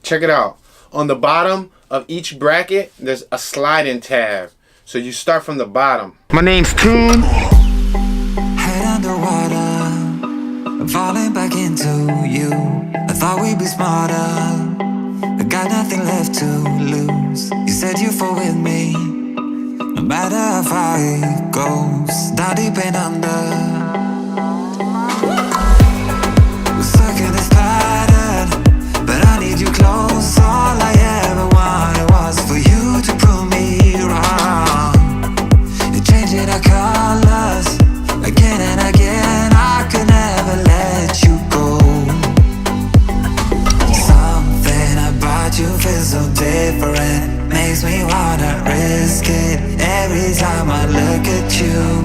Check it out. On the bottom of each bracket, there's a sliding tab. So you start from the bottom. My name's Toon. Head underwater, falling back into you. I thought we'd be smarter, I got nothing left to lose. You said you fall with me, no matter how far it goes. Down deep and under, we're stuck in this pattern, but I need you close. All I ever wanted was for you to prove me wrong. You're changing our colors again and again. I could never let you go. Something about you feels so different, makes me wanna risk it. Every time I look at you,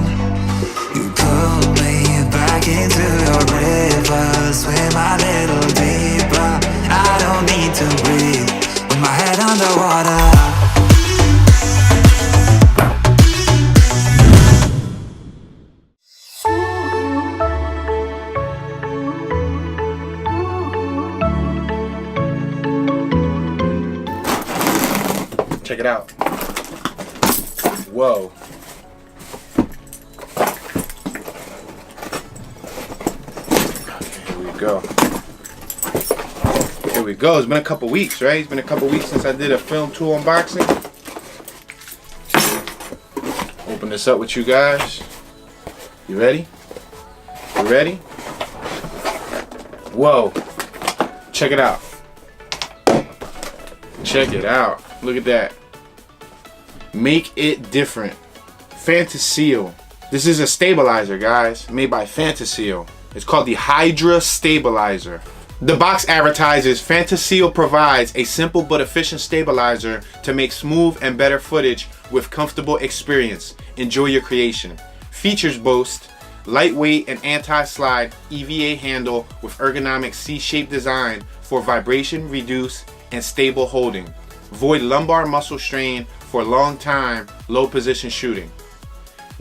you pull me back into your river. Swim a little deeper, I don't need to breathe with my head underwater. Check it out. Whoa. Here we go. Here we go. It's been a couple weeks, right? It's been a couple weeks since I did a film tool unboxing. Open this up with you guys. You ready? You ready? Whoa. Check it out. Check it out. Look at that. Make it different. Fantaseal. This is a stabilizer, guys, made by Fantaseal. It's called the Hydra stabilizer. The box advertises Fantaseal provides a simple but efficient stabilizer to make smooth and better footage with comfortable experience. Enjoy your creation. Features boast lightweight and anti-slide EVA handle with ergonomic C-shaped design for vibration reduce and stable holding. Void lumbar muscle strain for long time, low position shooting.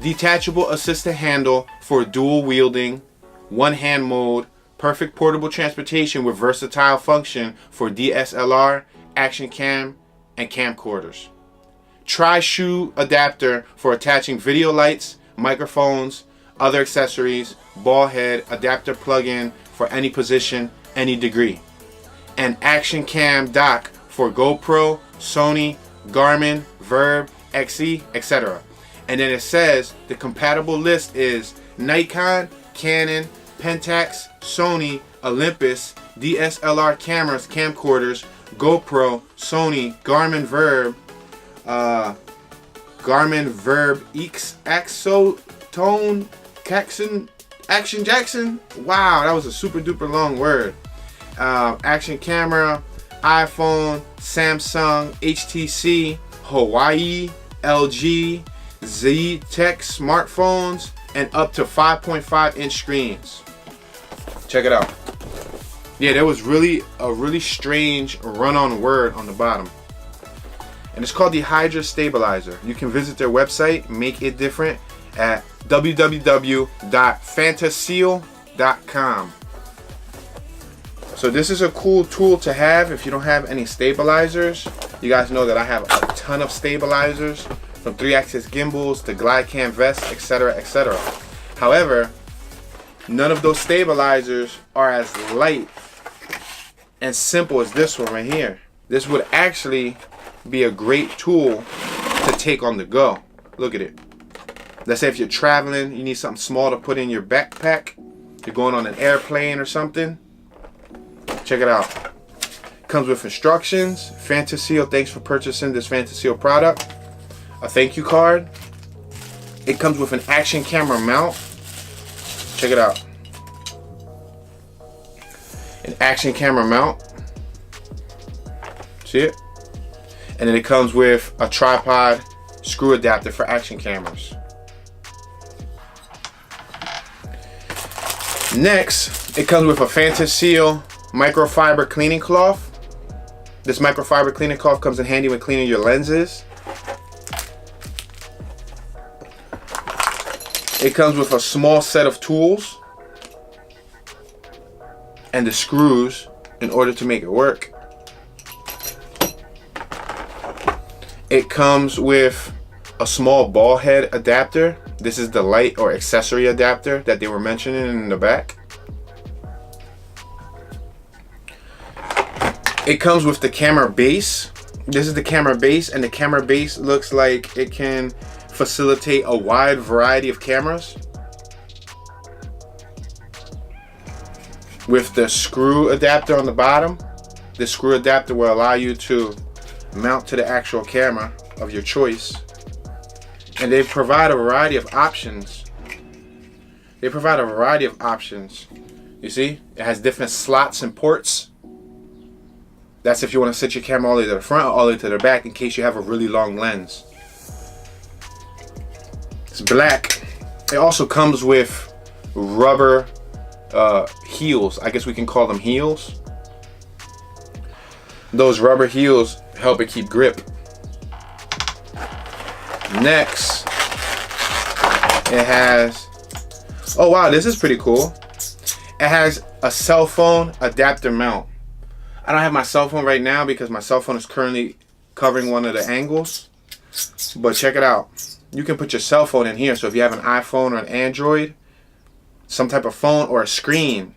Detachable assistant handle for dual wielding, one hand mode, perfect portable transportation with versatile function for DSLR, action cam, and camcorders. Tri-shoe adapter for attaching video lights, microphones, other accessories, ball head, adapter plug-in for any position, any degree. And action cam dock for GoPro, Sony, Garmin, Verb, XE, etc. And then it says the compatible list is Nikon, Canon, Pentax, Sony, Olympus, DSLR cameras, camcorders, GoPro, Sony, Garmin Verb, Exotone, Action Jackson. Wow, that was a super duper long word. Action camera, iPhone, Samsung, HTC, Hawaii, LG, Z-Tech smartphones, and up to 5.5 inch screens. Check it out. Yeah, there was a really strange run-on word on the bottom. And it's called the Hydra stabilizer. You can visit their website, Make It Different, at www.fantaseal.com. So this is a cool tool to have if you don't have any stabilizers. You guys know that I have a ton of stabilizers, from 3-axis gimbals to glide cam vests, etc., etc. However, none of those stabilizers are as light and simple as this one right here. This would actually be a great tool to take on the go. Look at it. Let's say if you're traveling, you need something small to put in your backpack. You're going on an airplane or something. Check it out. Comes with instructions. Fantaseal, thanks for purchasing this Fantaseal product. A thank you card. It comes with an action camera mount. Check it out. An action camera mount. See it? And then it comes with a tripod screw adapter for action cameras. Next, it comes with a Fantaseal microfiber cleaning cloth. This microfiber cleaning cloth comes in handy when cleaning your lenses. It comes with a small set of tools and the screws in order to make it work. It comes with a small ball head adapter. This is the light or accessory adapter that they were mentioning in the back. It comes with the camera base. This is the camera base, and the camera base looks like it can facilitate a wide variety of cameras. With the screw adapter on the bottom, the screw adapter will allow you to mount to the actual camera of your choice. And they provide a variety of options. You see, it has different slots and ports. That's if you want to set your camera all the way to the front or all the way to the back in case you have a really long lens. It's black. It also comes with rubber heels. I guess we can call them heels. Those rubber heels help it keep grip. Next, it has, oh wow, this is pretty cool. It has a cell phone adapter mount. I don't have my cell phone right now because my cell phone is currently covering one of the angles. But check it out. You can put your cell phone in here. So if you have an iPhone or an Android, some type of phone or a screen,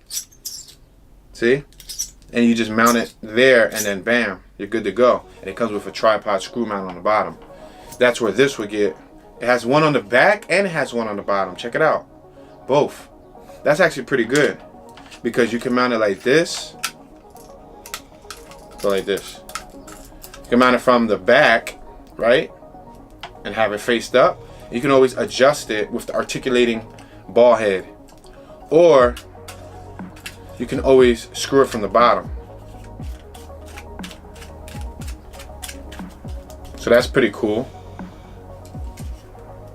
see? And you just mount it there and then bam, you're good to go. And it comes with a tripod screw mount on the bottom. That's where this would get. It has one on the back and it has one on the bottom. Check it out. Both. That's actually pretty good because you can mount it like this. So like this. You can mount it from the back, right? And have it faced up. You can always adjust it with the articulating ball head. Or you can always screw it from the bottom. So that's pretty cool.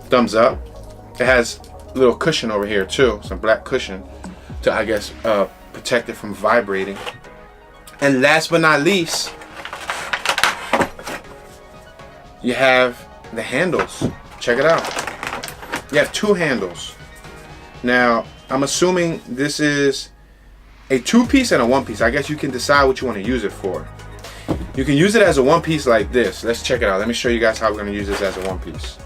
Thumbs up. It has a little cushion over here too, some black cushion to, I guess, protect it from vibrating. And last but not least, you have the handles. Check it out. You have two handles. Now, I'm assuming this is a two-piece and a one-piece. I guess you can decide what you want to use it for. You can use it as a one-piece like this. Let's check it out. Let me show you guys how we're going to use this as a one-piece.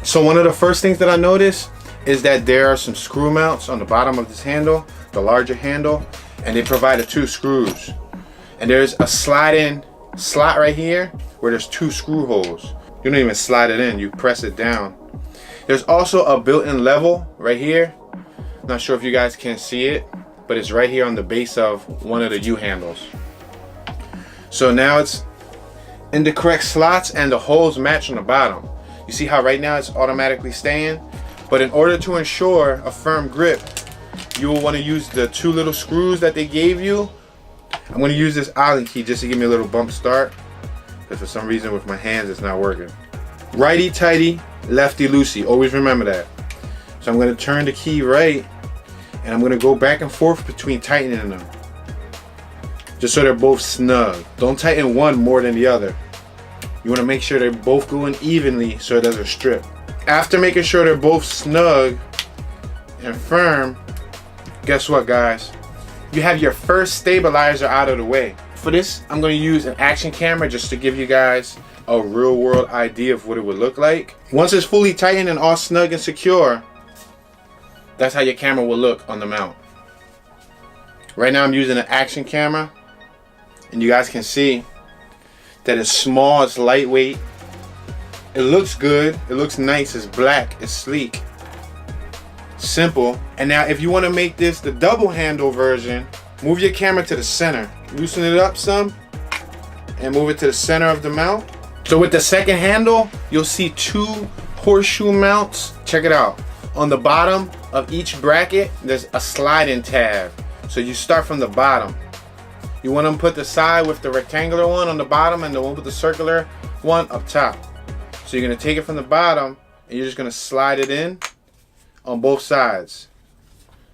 So one of the first things that I noticed is that there are some screw mounts on the bottom of this handle, the larger handle, and they provided two screws. And there's a slide-in slot right here where there's two screw holes. You don't even slide it in, you press it down. There's also a built-in level right here. Not sure if you guys can see it, but it's right here on the base of one of the U handles. So now it's in the correct slots and the holes match on the bottom. You see how right now it's automatically staying? But in order to ensure a firm grip, you will want to use the two little screws that they gave you. I'm going to use this Allen key just to give me a little bump start, because for some reason with my hands it's not working. Righty tighty, lefty loosey. Always remember that. So I'm going to turn the key right, and I'm going to go back and forth between tightening them, just so they're both snug. Don't tighten one more than the other. You want to make sure they're both going evenly so it doesn't strip. After making sure they're both snug and firm, guess what, guys? You have your first stabilizer out of the way. For this, I'm going to use an action camera just to give you guys a real world idea of what it would look like. Once it's fully tightened and all snug and secure, that's how your camera will look on the mount. Right now I'm using an action camera, and you guys can see that it's small, it's lightweight. It looks good, it looks nice, it's black, it's sleek. Simple. And now if you want to make this the double handle version, move your camera to the center. Loosen it up some and move it to the center of the mount. So with the second handle, you'll see two horseshoe mounts. Check it out. On the bottom of each bracket, there's a sliding tab. So you start from the bottom. You want to put the side with the rectangular one on the bottom and the one with the circular one up top. So you're going to take it from the bottom and you're just going to slide it in on both sides.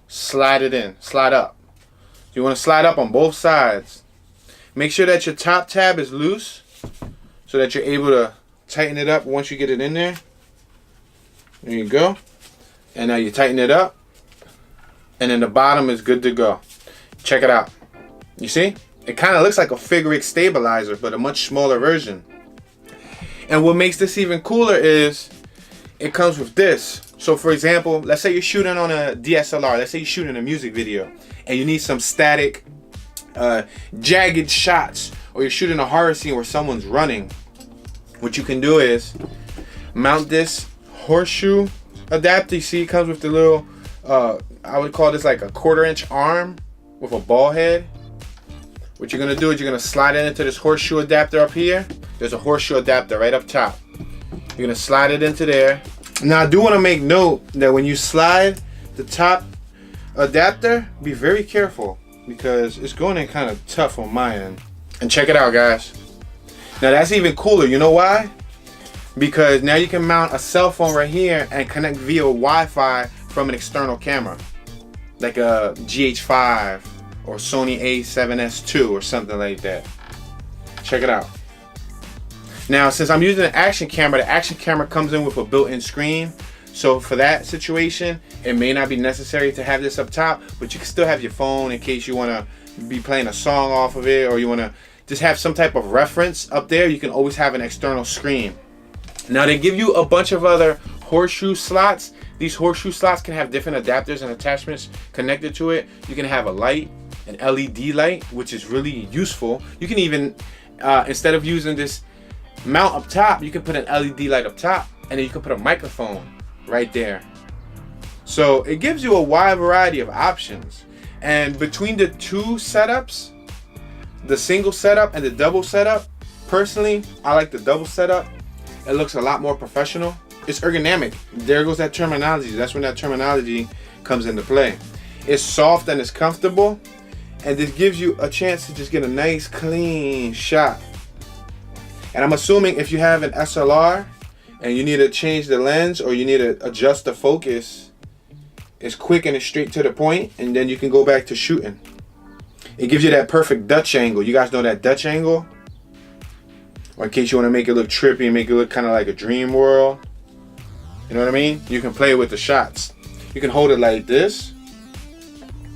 Slide it in, slide up. So you want to slide up on both sides. Make sure that your top tab is loose so that you're able to tighten it up once you get it in there. There you go. And now you tighten it up, and then the bottom is good to go. Check it out. You see? It kind of looks like a figure eight stabilizer, but a much smaller version. And what makes this even cooler is it comes with this. So for example, let's say you're shooting on a DSLR. Let's say you're shooting a music video and you need some static, jagged shots, or you're shooting a horror scene where someone's running. What you can do is mount this horseshoe adapter. You see it comes with the little, I would call this like a 1/4-inch arm with a ball head. What you're gonna do is you're gonna slide it into this horseshoe adapter up here. There's a horseshoe adapter right up top. You're gonna slide it into there. Now I do wanna make note that when you slide the top adapter, be very careful because it's going in kind of tough on my end. And check it out, guys. Now that's even cooler. You know why? Because now you can mount a cell phone right here and connect via Wi-Fi from an external camera, like a GH5 or Sony A7S II or something like that. Check it out. Now, since I'm using an action camera, the action camera comes in with a built-in screen. So for that situation, it may not be necessary to have this up top, but you can still have your phone in case you want to be playing a song off of it, or you want to just have some type of reference up there. You can always have an external screen. Now they give you a bunch of other horseshoe slots. These horseshoe slots can have different adapters and attachments connected to it. You can have a light, an LED light, which is really useful. You can even, instead of using this mount up top, you can put an LED light up top, and then you can put a microphone right there. So it gives you a wide variety of options. And between the two setups, the single setup and the double setup, personally, I like the double setup. It looks a lot more professional. It's ergonomic. There goes that terminology. That's when that terminology comes into play. It's soft and it's comfortable, and this gives you a chance to just get a nice clean shot. And I'm assuming if you have an SLR and you need to change the lens or you need to adjust the focus, it's quick and it's straight to the point, and then you can go back to shooting. It gives you that perfect Dutch angle. You guys know that Dutch angle? Or in case you want to make it look trippy and make it look kind of like a dream world. You know what I mean? You can play with the shots. You can hold it like this,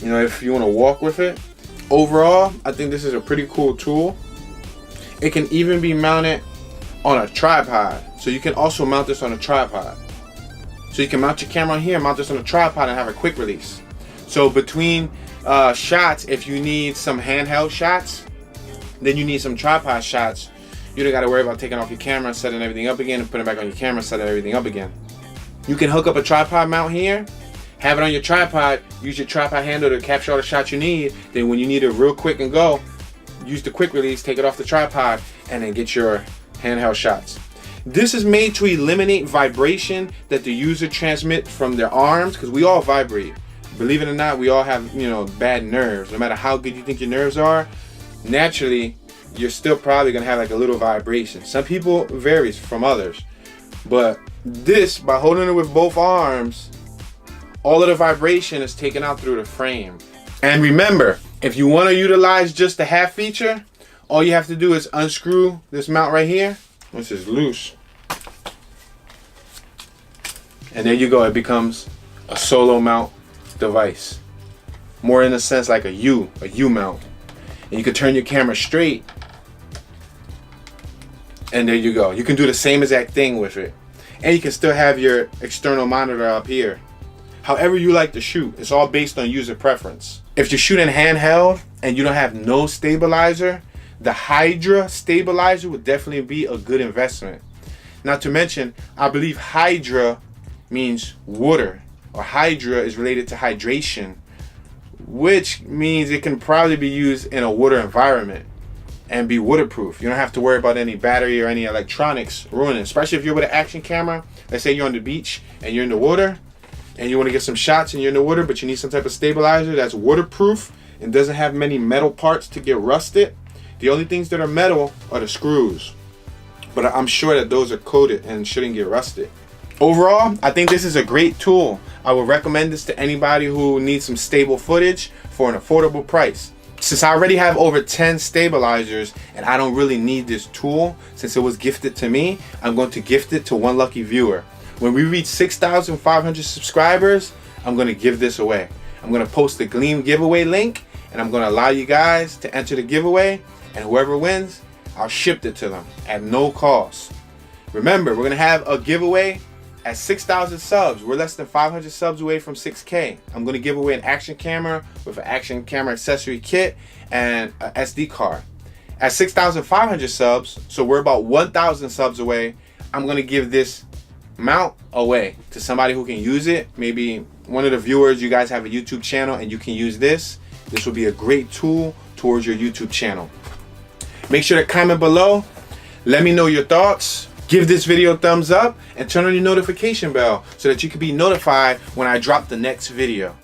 you know, if you want to walk with it. Overall, I think this is a pretty cool tool. It can even be mounted on a tripod. So you can also mount this on a tripod. So you can mount your camera on here, mount this on a tripod, and have a quick release. So between shots, if you need some handheld shots, then you need some tripod shots. You don't got to worry about taking off your camera, setting everything up again, and putting it back on your camera, setting everything up again. You can hook up a tripod mount here, have it on your tripod, use your tripod handle to capture all the shots you need. Then when you need it real quick and go, use the quick release, take it off the tripod, and then get your handheld shots. This is made to eliminate vibration that the user transmits from their arms, because we all vibrate. Believe it or not, we all have, you know, bad nerves. No matter how good you think your nerves are, naturally, you're still probably gonna have like a little vibration. Some people varies from others, but this, by holding it with both arms, all of the vibration is taken out through the frame. And remember, if you want to utilize just the half feature, all you have to do is unscrew this mount right here. This is loose, and there you go. It becomes a solo mount device, more in a sense like a U mount. And you can turn your camera straight, and there you go. You can do the same exact thing with it, and you can still have your external monitor up here. However you like to shoot, it's all based on user preference. If you're shooting handheld and you don't have no stabilizer, the Hydra stabilizer would definitely be a good investment. Not to mention, I believe Hydra means water, or Hydra is related to hydration, which means it can probably be used in a water environment and be waterproof. You don't have to worry about any battery or any electronics ruining, especially if you're with an action camera. Let's say you're on the beach and you're in the water and you want to get some shots and you're in the water, but you need some type of stabilizer that's waterproof and doesn't have many metal parts to get rusted. The only things that are metal are the screws, but I'm sure that those are coated and shouldn't get rusted. Overall, I think this is a great tool. I would recommend this to anybody who needs some stable footage for an affordable price. Since I already have over 10 stabilizers and I don't really need this tool, since it was gifted to me, I'm going to gift it to one lucky viewer. When we reach 6,500 subscribers, I'm going to give this away. I'm going to post the Gleam giveaway link, and I'm going to allow you guys to enter the giveaway, and whoever wins, I'll ship it to them at no cost. Remember, we're gonna have a giveaway at 6,000 subs. We're less than 500 subs away from 6K. I'm gonna give away an action camera with an action camera accessory kit and an SD card. At 6,500 subs, so we're about 1,000 subs away, I'm gonna give this mount away to somebody who can use it. Maybe one of the viewers, you guys have a YouTube channel and you can use this. This will be a great tool towards your YouTube channel. Make sure to comment below. Let me know your thoughts. Give this video a thumbs up and turn on your notification bell so that you can be notified when I drop the next video.